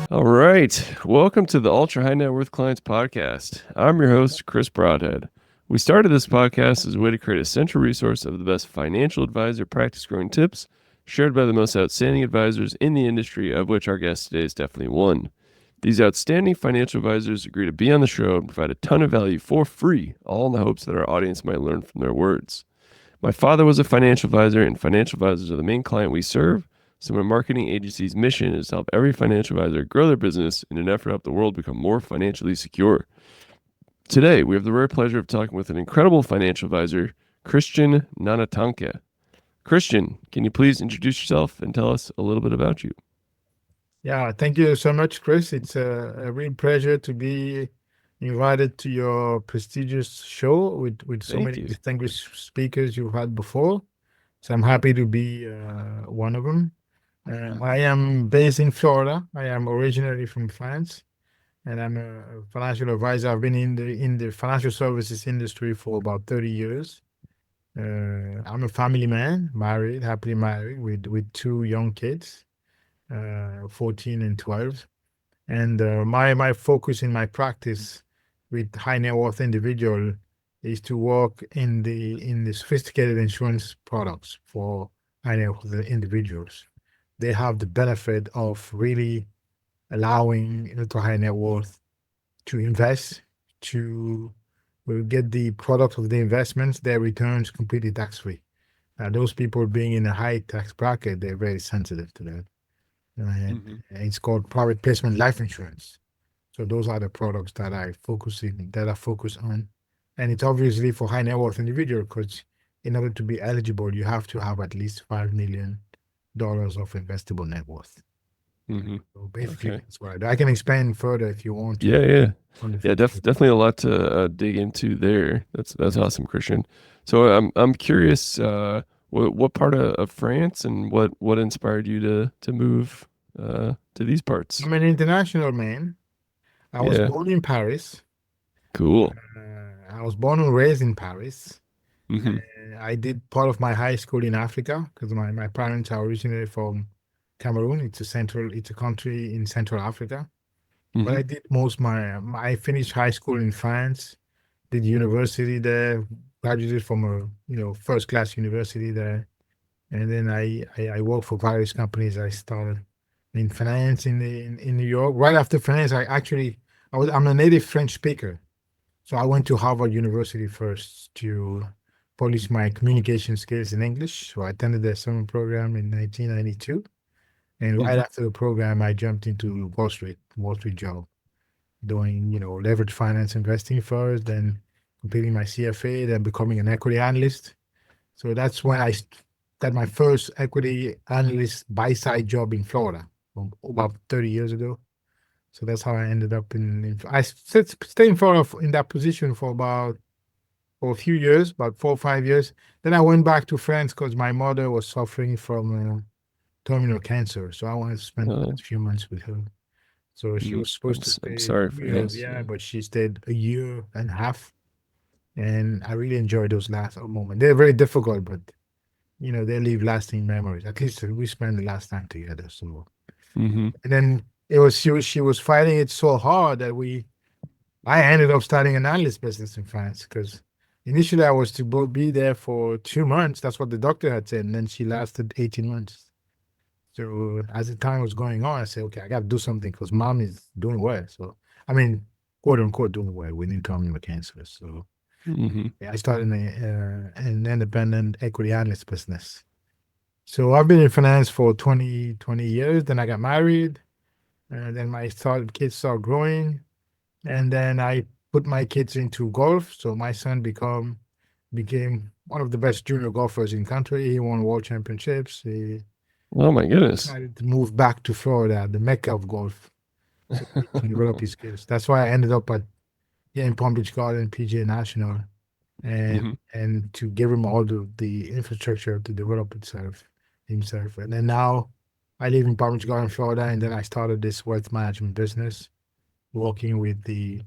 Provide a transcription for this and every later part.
All right. Welcome to the Ultra High Net Worth Clients Podcast. I'm your host, Chris Broadhead. We started this podcast as a way to create a central resource of the best financial advisor practice growing tips shared by the most outstanding advisors in the industry, of which our guest today is definitely one. These outstanding financial advisors agree to be on the show and provide a ton of value for free, all in the hopes that our audience might learn from their words. My father was a financial advisor, and financial advisors are the main client we serve. So my marketing agency's mission is to help every financial advisor grow their business in an effort to help the world become more financially secure. Today, we have the rare pleasure of talking with an incredible financial advisor, Christian Tanke. Christian, can you please introduce yourself and tell us a little bit about you? Yeah, thank you so much, Chris. It's a real pleasure to be invited to your prestigious show with so Thank many you. distinguished speakers you've had before. So I'm happy to be one of them. I am based in Florida. I am originally from France, and I'm a financial advisor. I've been in the financial services industry for about 30 years. I'm a family man, married, happily married with two young kids, 14 and 12. And my focus in my practice with high net worth individual is to work in the sophisticated insurance products for high net worth individuals. They have the benefit of really allowing ultra high net worth to invest, to will get the product of the investments, their returns completely tax free. Those people being in a high tax bracket, they're very sensitive to that. And Mm-hmm. it's called private placement life insurance. So those are the products that I focus on. And it's obviously for high net worth individual because in order to be eligible, you have to have at least $5 million of investable net worth. Mm-hmm. So basically, Okay. that's what I do. I can expand further if you want Yeah, to yeah. on the Yeah, future. definitely a lot to dig into there. That's awesome, Christian. So I'm curious, what part of France and what inspired you to move to these parts? I'm an international man. I was Yeah, born in Paris. cool. I was born and raised in Paris. Mm-hmm. I did part of my high school in Africa because my parents are originally from Cameroon. It's a country in Central Africa. But Mm-hmm. I did most I finished high school in France, did university there, graduated from a first class university there, and then I worked for various companies. I started in finance in New York. Right after finance, I'm a native French speaker. So I went to Harvard University first to polish my communication skills in English. So I attended the summer program in 1992. And right Mm-hmm. after the program, I jumped into Wall Street job, doing, leverage finance investing first, then completing my CFA, then becoming an equity analyst. So that's when got my first equity analyst buy side job in Florida about 30 years ago. So that's how I ended up I stayed in Florida in that position for a few years, about 4 or 5 years. Then I went back to France because my mother was suffering from terminal cancer. So I wanted to spend the Uh, last few months with her. So she was supposed to I'm stay sorry for 2 years, this. yeah, Yeah. but she stayed a year and a half. And I really enjoyed those last moments. They're very difficult, but they leave lasting memories. At least we spent the last time together. So, Mm-hmm. and then she was fighting it so hard that I ended up starting an analyst business in France because initially I was to be there for 2 months. That's what the doctor had said. And then she lasted 18 months. So as the time was going on, I said, okay, I got to do something because mom is doing well. So, I mean, quote unquote, doing well with terminal cancer. So Mm-hmm. yeah, I started an independent equity analyst business. So I've been in finance for 20 years. Then I got married. And then my kids started growing. And then I put my kids into golf. So my son became one of the best junior golfers in country. He won world championships. He Oh my goodness. decided to move back to Florida, the mecca of golf, so to develop his skills. That's why I ended up here in Palm Beach Garden, PGA National, and Mm-hmm. and to give him all the infrastructure to develop himself. And then now I live in Palm Beach Garden, Florida, and then I started this wealth management business, working with the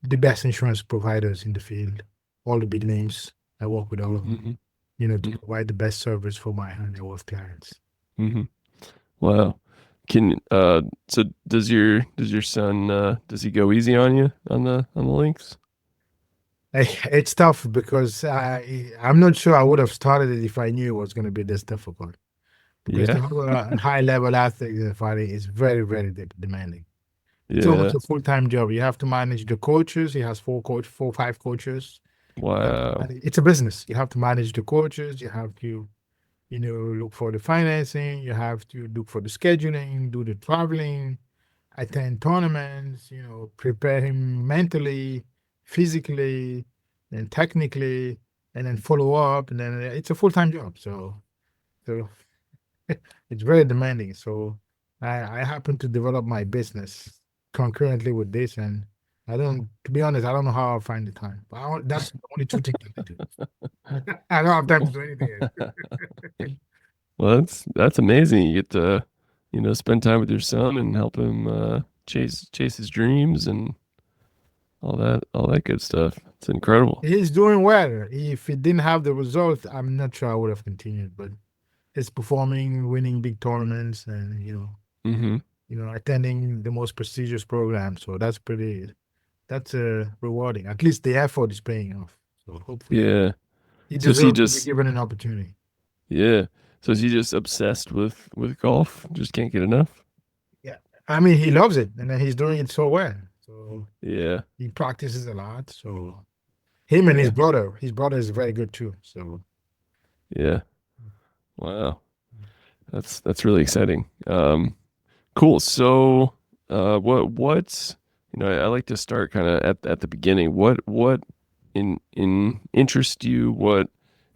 best insurance providers in the field, all the big names. I work with all of them, Mm-hmm. to provide the best service for my high net worth clients. Mm-hmm. Wow. Can so does your son does he go easy on you on the links? It's tough because I'm not sure I would have started it if I knew it was going to be this difficult. Because Yeah. to have a high level athlete fighting is very, very demanding. It's almost Yeah. a full time job. You have to manage the coaches. He has four, five coaches. You have to Wow. manage, it's a business. You have to manage the coaches. You have to, look for the financing. You have to look for the scheduling, do the traveling, attend tournaments, prepare him mentally, physically, and technically, and then follow up. And then it's a full time job. So it's very demanding. So I happen to develop my business concurrently with this, and to be honest, I don't know how I'll find the time. But that's the only two things I do. I don't have time to do anything else. Well, that's amazing. You get to, spend time with your son and help him chase his dreams and all that good stuff. It's incredible. He's doing well. If he didn't have the result, I'm not sure I would have continued. But he's performing, winning big tournaments, and Hmm. attending the most prestigious programs. So that's rewarding. At least the effort is paying off. So hopefully, Yeah. he So is he deserves to be just given an opportunity. yeah. So is he just obsessed with golf? Just can't get enough? Yeah, I mean, he loves it, and then he's doing it so well. So Yeah. he practices a lot. So him and Yeah. his brother is very good too. So Yeah. Wow. That's really exciting. Cool. So, what's I like to start kind of at the beginning. What in interest you? What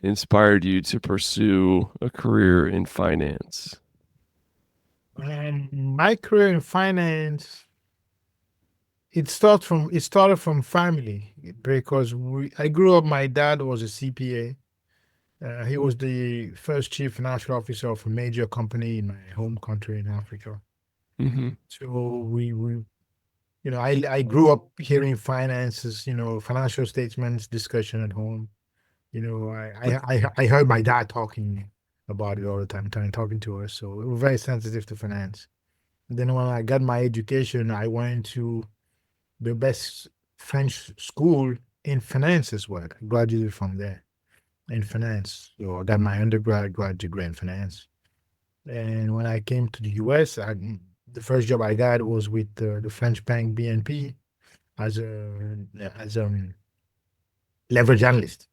inspired you to pursue a career in finance? my career in finance, it started from family because I grew up. My dad was a CPA. He was the first chief financial officer of a major company in my home country in Africa. Hmm. So I grew up hearing finances, financial statements discussion at home. I heard my dad talking about it all the time, talking to us. So we were very sensitive to finance. And then when I got my education, I went to the best French school in finance as well. I graduated from there in finance. So I got my undergrad degree in finance. And when I came to the US, the first job I got was with the French bank BNP as a leverage analyst.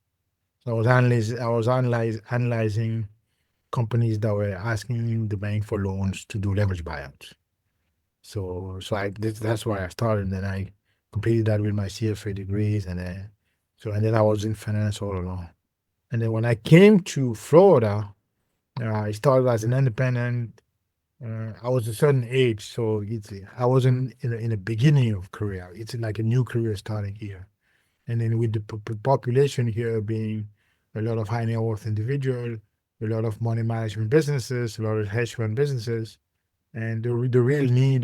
So I was analyzing companies that were asking the bank for loans to do leverage buyouts. That's why I started. And then I completed that with my CFA degrees, and then I was in finance all along. And then when I came to Florida, I started as an independent. I was a certain age, so I wasn't in the beginning of career. It's like a new career starting here. And then with the population here being a lot of high net worth individual, a lot of money management businesses, a lot of hedge fund businesses, and the real need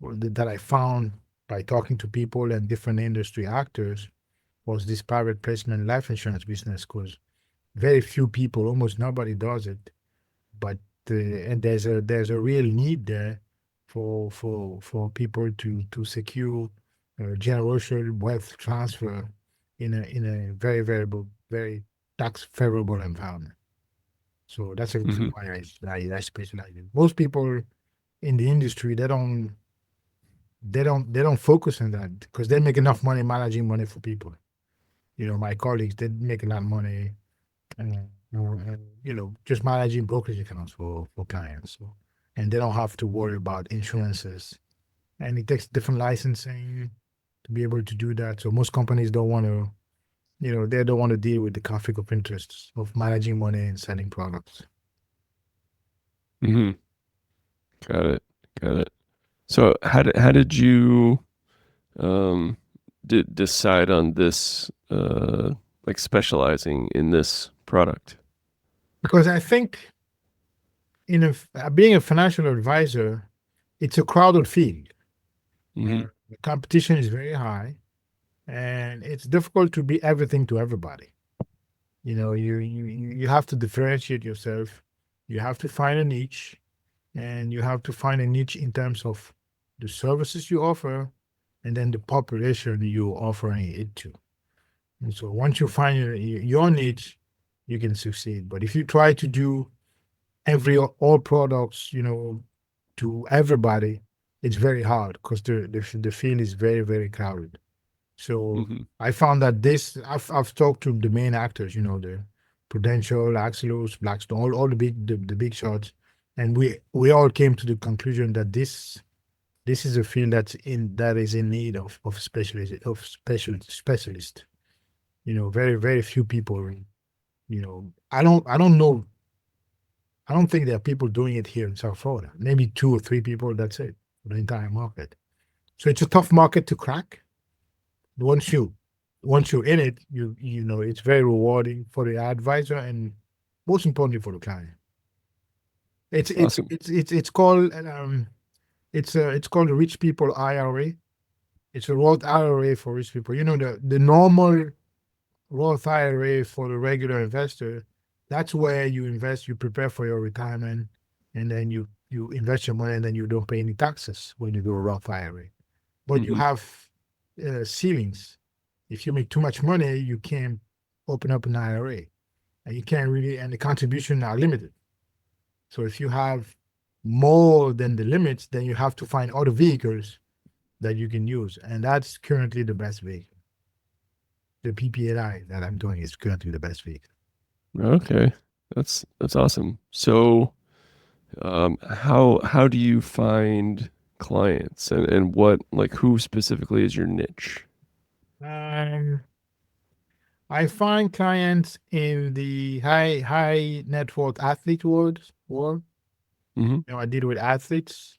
that I found by talking to people and different industry actors was this private placement life insurance business because very few people, almost nobody does it, but and there's a real need there for people to secure generational wealth transfer in a very variable, very tax favorable environment. So that's Hmm. why I specialize in. Most people in the industry they don't focus on that because they make enough money managing money for people. My colleagues they make a lot of money just managing brokerage accounts for clients. So, and they don't have to worry about insurances. And it takes different licensing to be able to do that. So most companies don't want to, they don't want to deal with the conflict of interests of managing money and selling products. Hmm. Got it. Got it. So how did you um decide on this like specializing in this product? Because I think being a financial advisor, it's a crowded field. Hmm. The competition is very high, and it's difficult to be everything to everybody. You have to differentiate yourself. You have to find a niche. and you have to find a niche in terms of the services you offer and then the population you're offering it to. And so once you find your niche, you can succeed. But if you try to do all products, to everybody, it's very hard because the field is very, very crowded. So Hmm. I found that I've talked to the main actors, the Prudential, Axelos, Blackstone, all the big shots, and we all came to the conclusion that this is a field that is in need of specialists. Very, very few people. I don't know. I don't think there are people doing it here in South Florida. Maybe two or three people. That's it for the entire market. So it's a tough market to crack. Once you once you're in it, it's very rewarding for the advisor and most importantly for the client. It's it's Awesome. it's it's it's called it's called the Rich People IRA. It's a Roth IRA for rich people. The normal Roth IRA for the regular investor. That's where you invest, you prepare for your retirement, and then you invest your money, and then you don't pay any taxes when you do a Roth IRA. But you Hmm. have ceilings. If you make too much money, you can't open up an IRA, and you can't really, and the contributions are limited. So if you have more than the limits, then you have to find other vehicles that you can use, and that's currently the best vehicle. The PPLI that I'm doing is currently the best vehicle. Okay, that's awesome. So, how do you find clients, and what, like, who specifically is your niche? Um, I find clients in the high net worth athlete world. Hmm. I deal with athletes.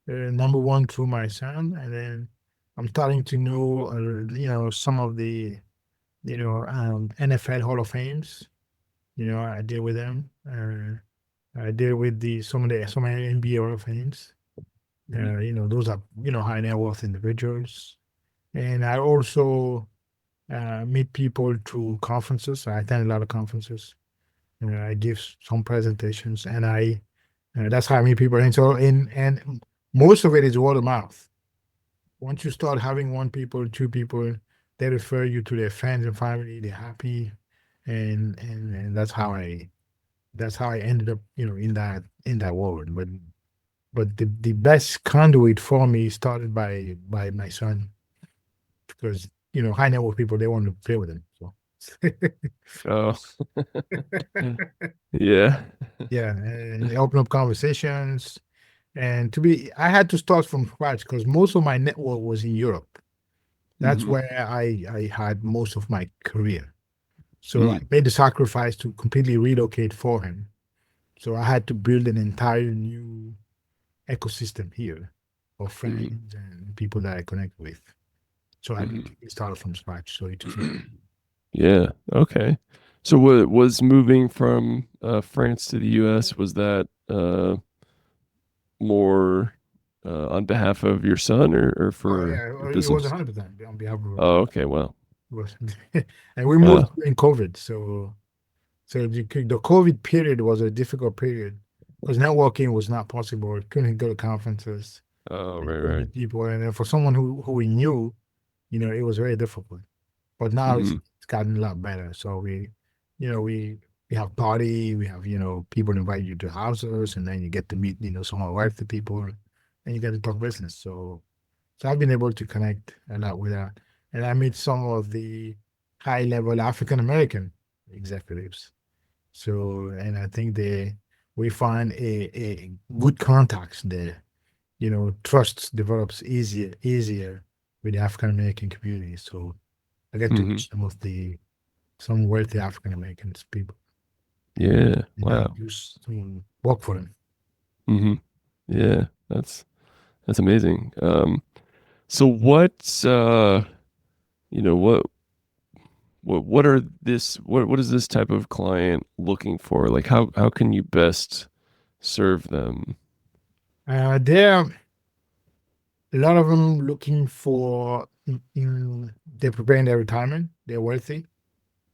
Number one through my son, and then I'm starting to know, some of the, NFL Hall of Fames. I deal with them. I deal with some of the NBA Hall of Fames. Hmm. Those are high net worth individuals, and I also meet people through conferences. I attend a lot of conferences. I give some presentations, and that's how I meet people. And so, and most of it is word of mouth. Once you start having one people, two people, they refer you to their friends and family. They're happy, and that's how I ended up, in that world. But the best conduit for me started by my son because high net worth people they want to play with him. So Oh, yeah. yeah, and they open up conversations. And I had to start from scratch because most of my network was in Europe. That's Hmm. where I had most of my career. So I Mm. made the sacrifice to completely relocate for him. So I had to build an entire new ecosystem here of Hmm. friends and people that I connect with. So I Hmm. basically started from scratch. So it took me. Yeah. Okay. So, what was moving from France to the U.S., was that more on behalf of your son, or Oh for your yeah, it was business? 100% on behalf of Oh, okay. Well. was, and we moved Wow. in COVID. So the COVID period was a difficult period because networking was not possible. Couldn't go to conferences, Oh, and right, couldn't right. meet people, and then for someone who we knew, it was very difficult. But now it's Hmm. it's gotten a lot better. So you know, we we have party, we have people invite you to houses, and then you get to meet some of our wealthy people, and you get to talk business. So I've been able to connect a lot with that, and I meet some of the high level African American executives. So and I think we find a good contacts there. Trust develops easier with the African American community. So I get to Hmm. reach some wealthy African Americans people, Yeah. and I Wow. do some work for them. Hmm. Yeah. That's amazing. So what's what are this what is this type of client looking for? Like, how can you best serve them? There are a lot of them looking for they're preparing their retirement. They're wealthy.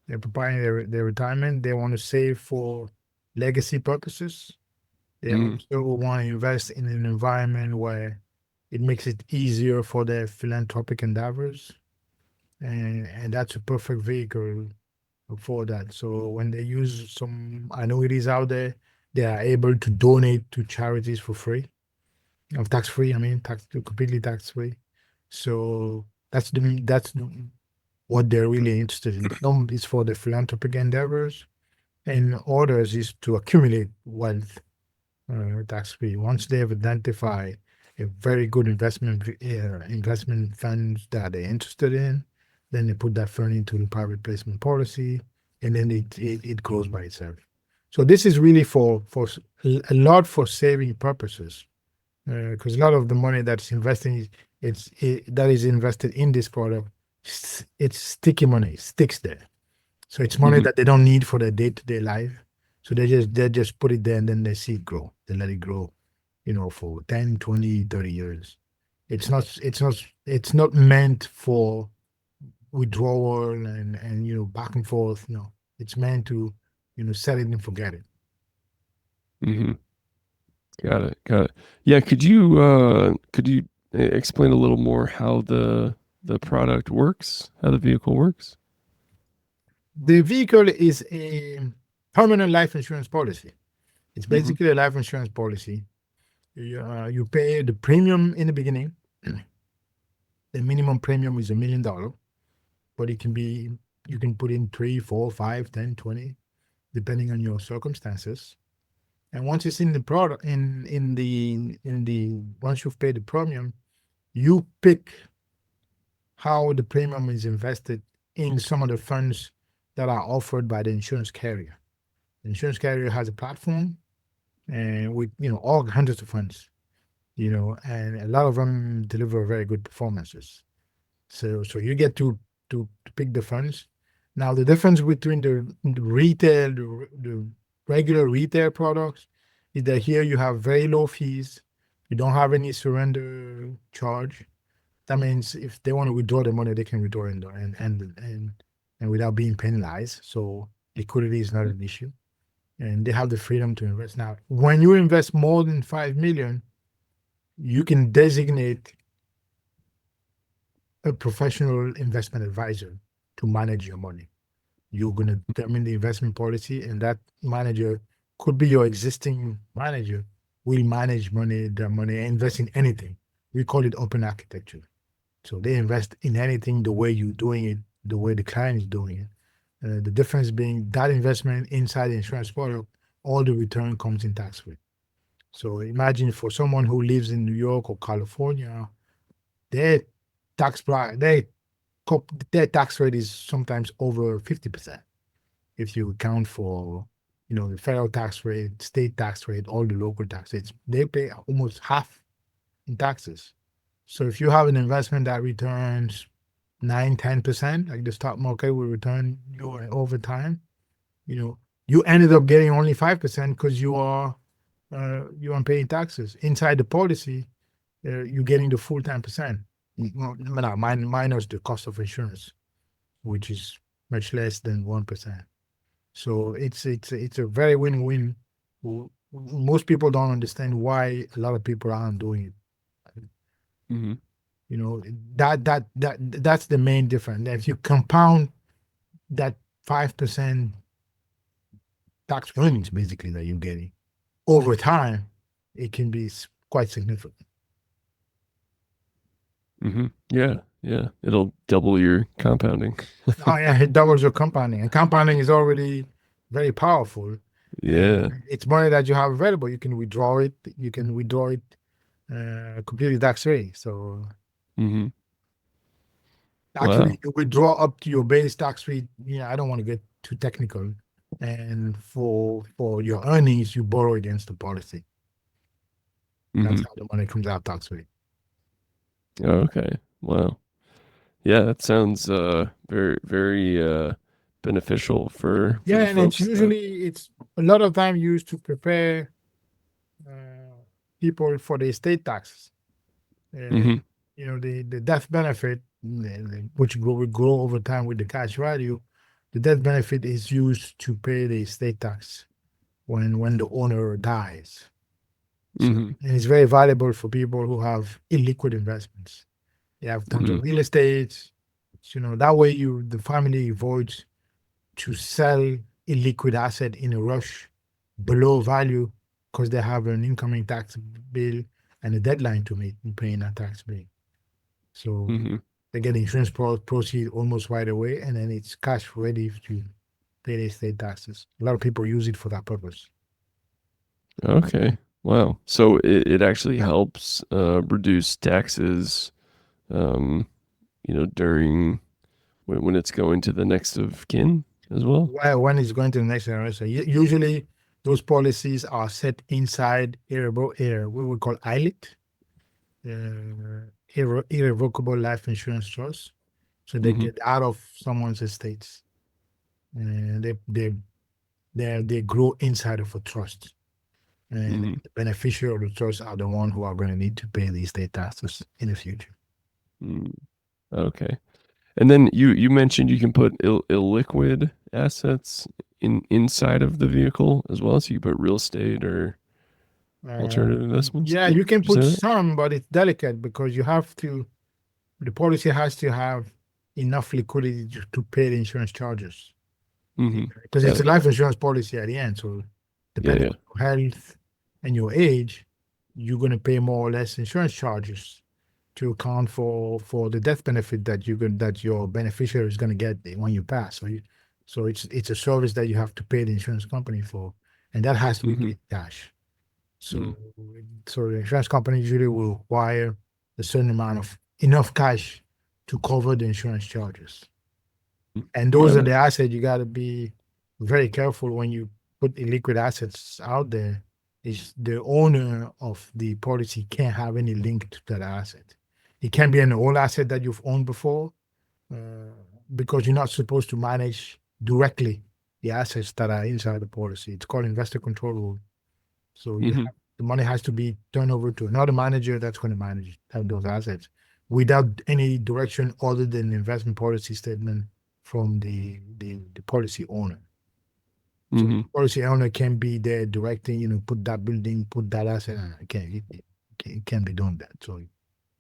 They're preparing their retirement. They want to save for legacy purposes. They Mm-hmm. also want to invest in an environment where it makes it easier for their philanthropic endeavors, and that's a perfect vehicle for that. So when they use some annuities out there, they are able to donate to charities for free, tax free. I mean, completely tax free. So what they're really interested in. Some is for the philanthropic endeavors, and others is to accumulate wealth tax free. Once they have identified a very good investment funds that they're interested in, then they put that fund into the private placement policy, and then it grows by itself. So this is really for a lot for saving purposes, because a lot of the money that's investing that is invested in this product, it's sticky money, it sticks there. So it's money Mm-hmm. that they don't need for their day-to-day life. So they just put it there and then they see it grow. They let it grow, for 10, 20, 30 years. It's not meant for withdrawal and back and forth. No. It's meant to, set it and forget it. Mm-hmm. Got it. Got it. Yeah. Could you explain a little more how the product works, how the vehicle works? The vehicle is a permanent life insurance policy. It's Mm-hmm. basically a life insurance policy. You pay the premium in the beginning. The minimum premium is $1 million, but you can put in 3, 4, 5, 10, 20, depending on your circumstances. And once it's in the product, once you've paid the premium, you pick how the premium is invested in some of the funds that are offered by the insurance carrier. The insurance carrier has a platform and with all hundreds of funds, and a lot of them deliver very good performances. So you get to pick the funds. Now the difference between the retail, the regular retail products is that here you have very low fees. You don't have any surrender charge. That means if they want to withdraw the money, they can withdraw and without being penalized. So liquidity is not an issue, and they have the freedom to invest. Now, when you invest more than 5 million, you can designate a professional investment advisor to manage your money. You're going to determine the investment policy, and that manager could be your existing manager, will manage their money, and invest in anything. We call it open architecture. So they invest in anything the way you're doing it, the way the client is doing it. The difference being that investment inside the insurance product, all the return comes in tax free. So imagine for someone who lives in New York or California, their tax their their tax rate is sometimes over 50%. If you account for, the federal tax rate, state tax rate, all the local tax rates, they pay almost half in taxes. So if you have an investment that returns 9, 10%, like the stock market will return you over time, you ended up getting only 5% because you aren't paying taxes. Inside the policy, you're getting the full 10%. Minus the cost of insurance, which is much less than 1%. So it's a very win-win. Most people don't understand why a lot of people aren't doing it. Mm-hmm. That's the main difference. If you compound that 5% tax earnings basically that you're getting over time, it can be quite significant. Mm-hmm. Yeah. Yeah. It'll double your compounding. Oh yeah, it doubles your compounding, and compounding is already very powerful. Yeah. And it's money that you have available. You can withdraw it. You can withdraw it completely tax free. So Mm-hmm. actually, Wow. you withdraw up to your base tax rate. Yeah, I don't want to get too technical. And for your earnings, you borrow against the policy. That's Mm-hmm. how the money comes out tax free. Okay. Wow. Yeah, that sounds very very beneficial for Yeah, the and it's folks that. usually it's a lot of time used to prepare uh, people for the estate taxes. Uh, Mm-hmm. the death benefit, which will grow over time with the cash value. The death benefit is used to pay the estate tax when the owner dies. So, Mm-hmm. and it's very valuable for people who have illiquid investments. They have tons Mm-hmm. of real estate. That way the family avoids to sell illiquid asset in a rush below value because they have an incoming tax bill and a deadline to meet in paying that tax bill. So Mm-hmm. they get insurance proceed almost right away, and then it's cash ready to pay the estate taxes. A lot of people use it for that purpose. Okay. Wow. So it actually helps reduce taxes, um, during when it's going to the next of kin as well. Well, when it's going to the next generation, usually those policies are set inside what we call ILIT, irrevocable life insurance trust. So they Mm-hmm. get out of someone's estates, and they grow inside of a trust. And Mm-hmm. the beneficiary of the trust are the one who are going to need to pay the estate taxes in the future. Mm. Okay. And then you mentioned you can put illiquid assets inside of the vehicle as well. So you put real estate or Uh, alternative investments. yeah, Did you can you say put that? some, but it's delicate because the policy has to have enough liquidity to pay the insurance charges Mm-hmm. because Got it's a it. life insurance policy at the end. So Yeah, depending yeah. on your health and your age, you're going to pay more or less insurance charges to account for the death benefit that your beneficiary is going to get when you pass. So it's a service that you have to pay the insurance company for, and that has to be Mm-hmm. paid cash. Mm-hmm. So the insurance company usually will require a certain amount of enough cash to cover the insurance charges. And those Got are it. the assets you got to be very careful when you put illiquid assets out there. Is the owner of the policy can't have any link to that asset. It can be an old asset that you've owned before, uh, because you're not supposed to manage directly the assets that are inside the policy. It's called investor control rule. So Mm-hmm. the money has to be turned over to another manager that's going to manage those assets without any direction other than investment policy statement from the policy owner. So Mm-hmm. policy owner can be there directing, put that building, put that asset. It can't be doing that. So you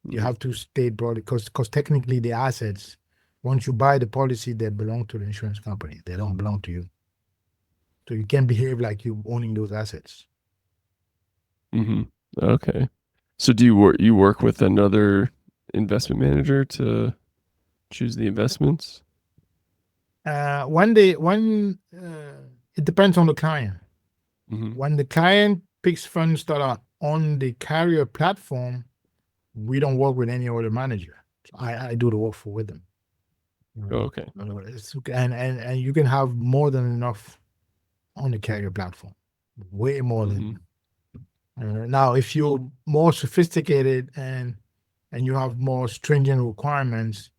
Mm-hmm. have to stay broad because technically the assets, once you buy the policy, they belong to the insurance company. They don't belong to you. So you can't behave like you owning those assets. Mm-hmm. Okay. So do you work with another investment manager to choose the investments? When it depends on the client. Mm-hmm. When the client picks funds that are on the carrier platform, we don't work with any other manager. So I do the work for with them. Oh, okay. And you can have more than enough on the carrier platform, way more than. Mm-hmm. Now, if you're more sophisticated and you have more stringent requirements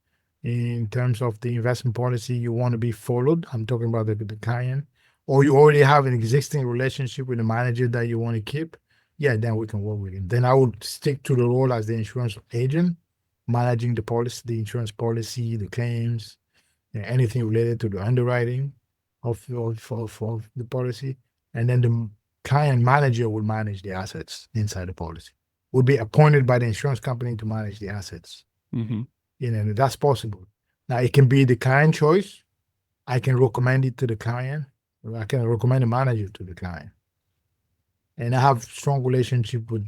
in terms of the investment policy you want to be followed, I'm talking about the client, or you already have an existing relationship with the manager that you want to keep, yeah, then we can work with him. Then I would stick to the role as the insurance agent, managing the policy, the insurance policy, the claims, anything related to the underwriting of the policy, and then the client manager will manage the assets inside the policy. Will be appointed by the insurance company to manage the assets. Mm-hmm. That's possible. Now it can be the client choice. I can recommend it to the client. Or I can recommend a manager to the client. And I have strong relationship with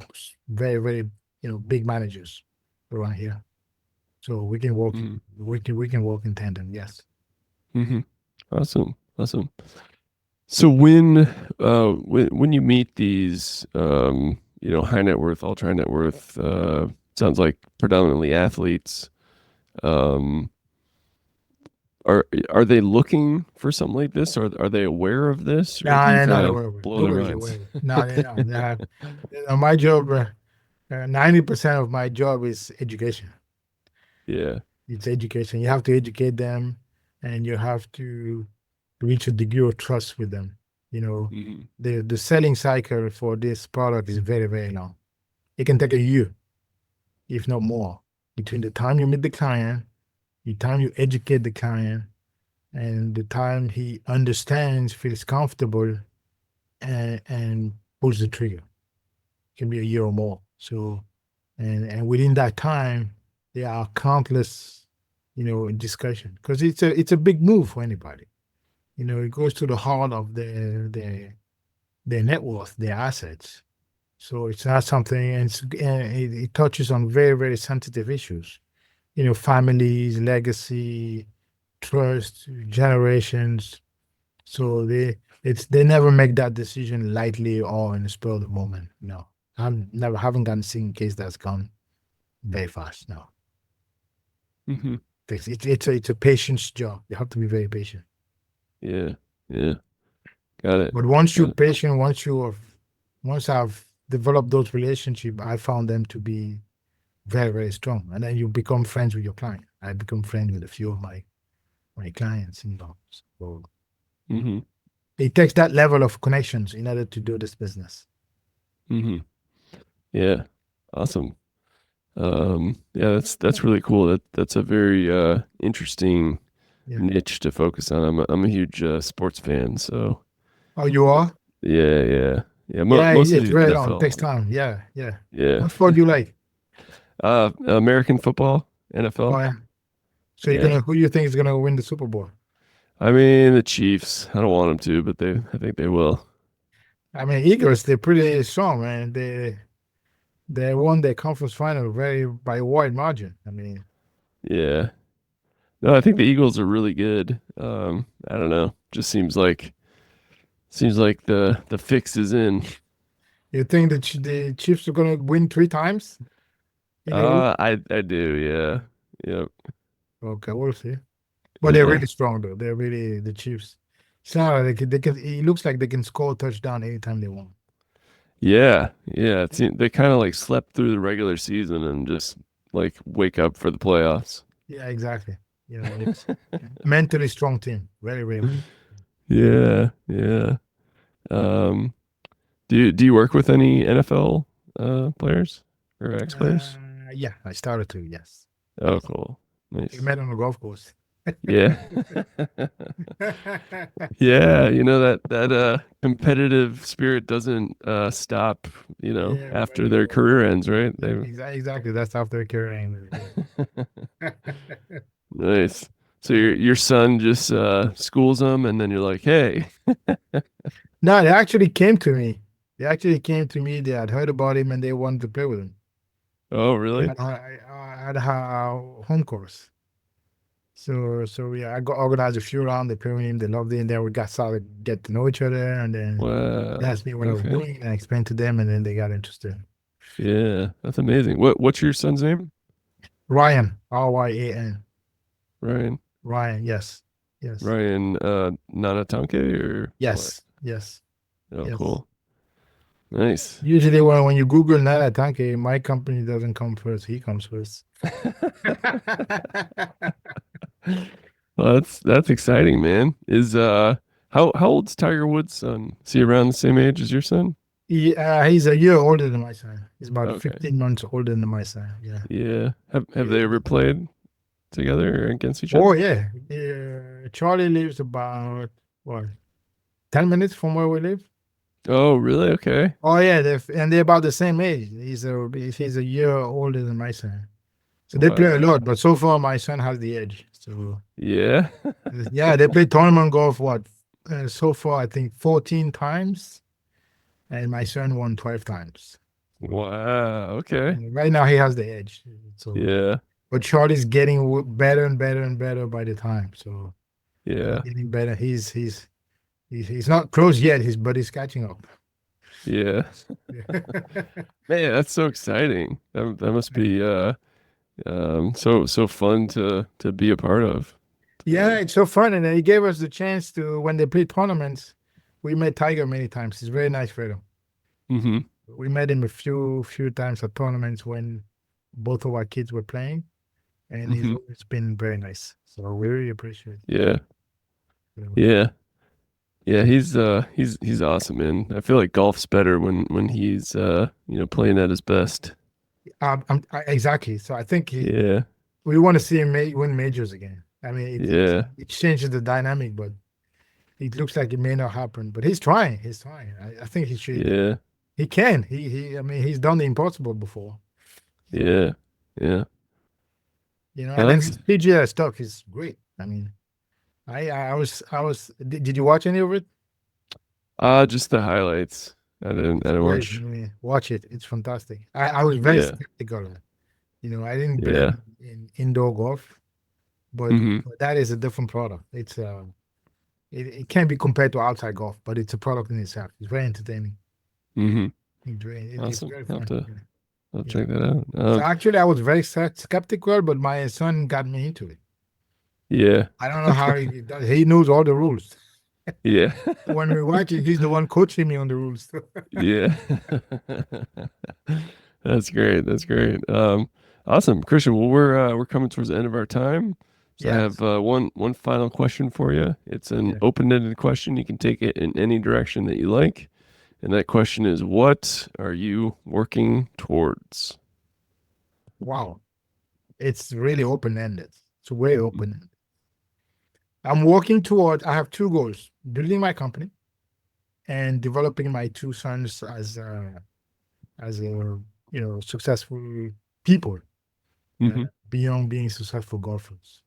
very, very, big managers around here. So we can work Mm-hmm. we can work in tandem, yes. Mm-hmm. Awesome. Awesome. So when you meet these high net worth, ultra high net worth, sounds like predominantly athletes, um, are they looking for something like this? Are they aware of this, or No, do you they're kind not of aware of it. blow their Nobody's minds? aware of it. No, they're not. My job, 90% of my job is education. Yeah. It's education. You have to educate them, and you have to reach a degree of trust with them. You know, Mm-hmm. the selling cycle for this product is very, very long. It can take a year, if not more, between the time you meet the client, the time you educate the client, and the time he understands, feels comfortable, and pulls the trigger. can be a year or more. So, and within that time, there are countless, discussion because it's a big move for anybody. It goes to the heart of their net worth, their assets. So it's not something, and it touches on very, very sensitive issues. Families, legacy, trust, generations. So they never make that decision lightly or in the spur of the moment. No, haven't gotten seen a case that's gone very fast. No, Hmm. it's a patience job. You have to be very patient. Yeah. Yeah. Got it. But once you're Got it. patient, once I've developed those relationships, I found them to be very, very strong. And then you become friends with your client. I become friends with a few of my clients. So Hmm. it takes that level of connections in order to do this business. Hmm. Yeah. Awesome. Yeah, that's really cool. That's a very interesting Yeah. niche to focus on. I'm a huge sports fan, so Oh, you are? yeah, yeah, yeah. Yeah, it's Mostly very long. It takes NFL. time. Yeah, yeah. Yeah. What sport do you like? American football, Oh, NFL. yeah. So Yeah. who you think is gonna win the Super Bowl? I mean, the Chiefs. I don't want them to, but I think they will. I mean, Eagles, they're pretty strong, man. They won their conference final very by a wide margin. I mean, Yeah. No, I think the Eagles are really good. I don't know. Just seems like the fix is in. you think that the Chiefs are gonna win 3 times in a row? I do. Yeah. Yep. Okay, we'll see. But they're Yeah. really strong, though. They're really the Chiefs. It's not like they can. It looks like they can score a touchdown anytime they want. Yeah. Yeah. They kind of like slept through the regular season and just like wake up for the playoffs. Yeah, exactly. It's mentally strong team. Very, very mentally. Yeah. Yeah. Um, do you work with any NFL players or ex players? Yeah, I started to. Yes, Oh, yes. cool. We Nice. met on the golf course. Yeah. Yeah, that competitive spirit doesn't stop, Yeah, after their career ends, right? They exactly. That's after carrying. Yeah. Nice. So Yeah. your son just schools them and then you're like, "Hey." No, they actually came to me. They actually came to me. They had heard about him and they wanted to play with him. Oh, Yeah, really? I had a home course. So yeah, I got organized a few rounds. They played with him. They loved it. And then we got started get to know each other. And then they Wow. asked me what I was Okay. doing, and I explained to them, and then they got interested. Yeah, that's amazing. What's your son's name? Ryan, Ryan. Ryan. Ryan, yes, yes, Ryan Nanatanke or what? yes, yes, Oh, yes. cool. Nice. Usually, when you Google Nana Tanke, my company doesn't come first. He comes first. Well, that's exciting, man. Is how old's Tiger Woods' son? Is he around the same age as your son? He's a year older than my son. He's about Okay. 15 months older than my son. Yeah. Yeah. Have Yeah. they ever played together or against each Oh other? yeah. Charlie lives about what 10 minutes from where we live. Oh, really? Okay. Oh yeah, they're about the same age. He's a year older than my son. So they play a Wow. lot, but so far my son has the edge. So Yeah. yeah, they play tournament golf. What so far I think 14 times, and my son won 12 times. So, Wow. Okay. right now he has the edge. So, Yeah. but Charlie's getting better and better and better by the time. So he's Yeah. getting better. He's not close yet. But he's catching up. Yeah. Man, that's so exciting. That must be so fun to be a part of. Yeah, it's so fun, and he gave us the chance to when they play tournaments. We met Tiger many times. He's very nice for him. Mm-hmm. We met him a few times at tournaments when both of our kids were playing, and he's Mm-hmm. always been very nice. So we really appreciate Yeah. it. Yeah. Yeah, he's awesome, man. I feel like golf's better when he's playing at his best. Exactly. So I think Yeah. we want to see him win majors again. I mean, Yeah. it changes the dynamic, but it looks like it may not happen. But he's trying. He's trying. I think he should. Yeah. He can. I mean, he's done the impossible before. Yeah. Yeah. And then That's his CGI stuff is great. I mean, I was. Did you watch any of it? just the highlights. I It's didn't great. I watch. mean, watch it. It's fantastic. I was very Yeah. skeptical. I didn't bet Yeah. in indoor golf, but Mm-hmm. that is a different product. It can't be compared to outside golf, but it's a product in itself. It's very entertaining. Mm-hmm. It's Awesome. very I'll have fun. to Yeah. I'll Yeah. check that out. So actually, I was very skeptical, but my son got me into it. Yeah. I don't know how he does. He knows all the rules. Yeah. When we're watching, he's the one coaching me on the rules. Yeah. That's great. That's great. Awesome, Christian. Well, we're coming towards the end of our time, so I have Yes. one final question for you. It's an Yeah. open-ended question. You can take it in any direction that you like, and that question is, what are you working towards? Wow. It's really open ended. It's way open. I'm working toward. I have two goals: building my company and developing my two sons as successful people uh, Mm-hmm. beyond being successful golfers.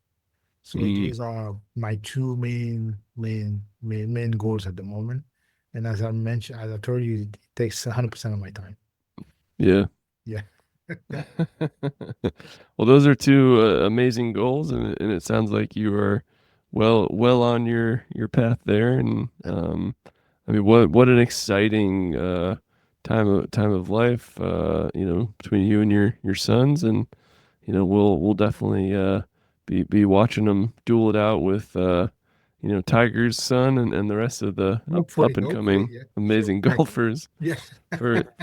So Mm, those are my two main goals at the moment. And as I mentioned, as I told you, it takes 100% of my time. yeah. Yeah. Well, those are two amazing goals, and it sounds like you are well on your path there. And I mean, what an exciting time of life, between you and your sons, and we'll definitely be watching them duel it out with Tiger's son and the rest of the up and Hopefully, coming yeah, sure. amazing Thank golfers you.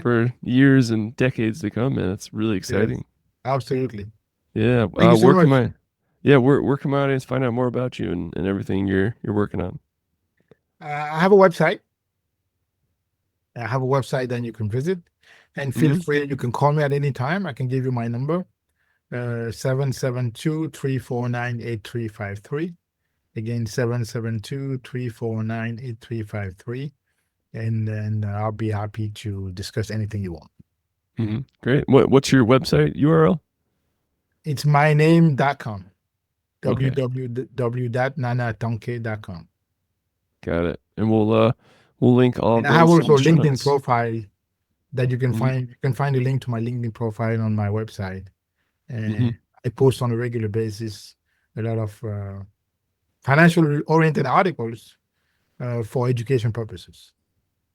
for years and decades to come, man. It's really Yes, exciting. absolutely. Yeah. Thank you so Where can much. my yeah, where can my audience find out more about you and everything you're working on? I have a website. I have a website that you can visit, and feel Mm-hmm. free. You can call me at any time. I can give you my number, 772-349-8353. Again, 772-349-8353. And then I'll be happy to discuss anything you want. Mm-hmm. Great. What's your website URL? It's myname.com, Okay, www.nanatonke.com. got it. And we'll link all And of I have those in also the a show LinkedIn notes. profile that you can Mm-hmm. find. You can find a link to my LinkedIn profile on my website. Mm-hmm. And I post on a regular basis a lot of financial oriented articles for education purposes.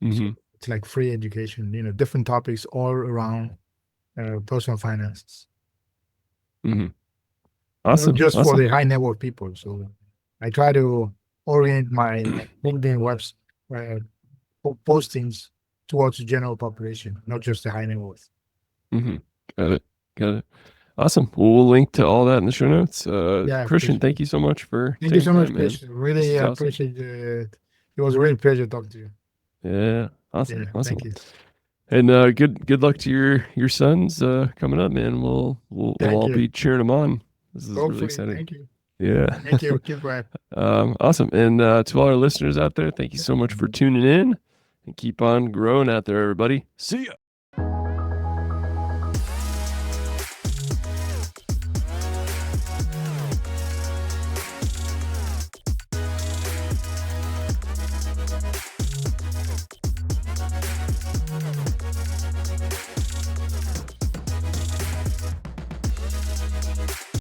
So Mm-hmm. it's like free education, different topics all around personal finances, Mm-hmm. not Awesome. just for Awesome. the high net worth people. So I try to orient my LinkedIn webs uh, postings towards the general population, not just the high net worth. Mm-hmm. Got it. Got it. Awesome. Well, we'll link to all that in the show notes. Yeah, I Christian, appreciate thank it. you so much for Thank you taking so much, time, man. Chris. This Really is awesome. appreciate it. It was a real pleasure talking to you. Yeah. Awesome. Yeah, Awesome. thank you. And good luck to your sons coming up, man. We'll Thank all you. be cheering them on. This is really Hopefully, exciting. thank you. Yeah. Thank you. Keep right. Awesome. And to all our listeners out there, thank you so much for tuning in and keep on growing out there, everybody. See ya.